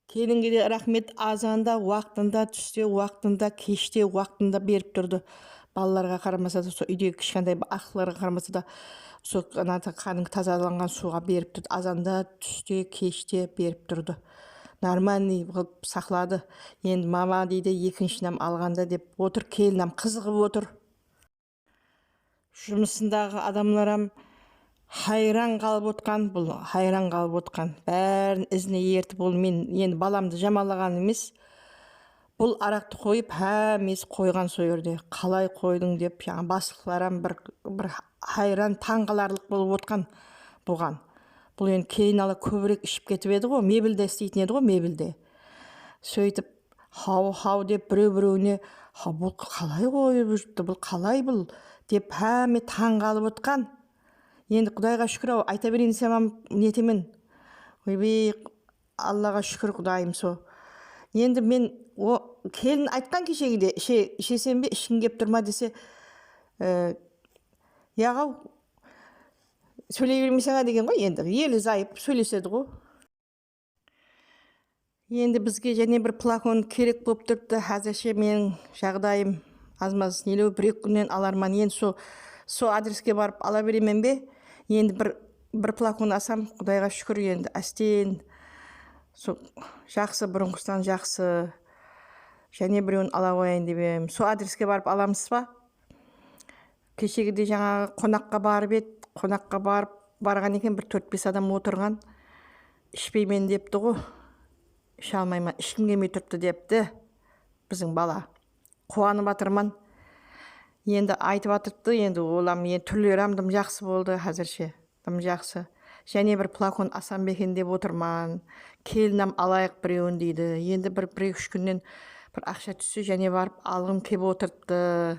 Келінге де рахмет, азанда, уақытында, түсте, уақытында, кеште, уақытында беріп тұрды. Балаларға қарамаса да, сол үйдегі кішкентай ақыларға қарамаса да, сол қаның тазаланған суға беріп тұрды. Азанда, түсте, кеште беріп тұрды. Нормальный қылып сақлады. Енді мама дейді, екіншінім алғанда деп отыр, келінім қызығып отыр. Жұмысындағы адамларам хайран қалып отқан, бұл хайран қалып отқан. Бәрін ізіне ертіп, ол мен енді баламды жамалаған емес. Бұл арақты қойып, мес қойған сол жерде. Қалай қойдың деп, басқаларам бір хайран, таңғаларлық болып отқан бұған. Бұл енді кейін ала көбірек ішіп кетіп еді ғой, мебелде істейтін еді ғой, мебелде. Сөйтіп, хау деп біреуіне, бұл қалай қойып жүріпті, бұл қалай бұл деп таңғалып отқан. Енді Құдайға шүкір, айта берейін десем, нетемен. Ойбей, Аллаға шүкір Құдайым со. Енді мен келін айтқан кешегіде, ішесем бе, ішкің кеп тұрма десе, яғау, сөйлей бермесеңа деген ғой, енді елі зайып сөйлеседі ғой. Енді бізге және бір плакон керек болып тұрды. Әзірше менің жағдайым аз-маз нелеу, бір-екі күннен аларман. Енді со адреске барып ала беремен бе? Енді бір плакон асам, Құдайға шүкір, енді әстен жақсы, бұрынғысынан жақсы. Және біреуін ала қояйын деп едім. Со адреске барып аламыз ба? Кешегіде жаңағы қонаққа барып еді. Қонаққа барған екен, бір 4-5 адам отырған. Ішпеймен депті ғой. Іше алмаймын, ішкім келмей тұрыпты депті. Біздің бала. Қуанып жатырмын. Енді айтып жатырды, енді олам, түрлері дым жақсы болды әзірше. Дым жақсы. Және бір плакон асам бекен деп отырман. Келінім алайық біреуін дейді. Енді бір-3 күннен бір ақша түссе және барып алғым кеп отырды.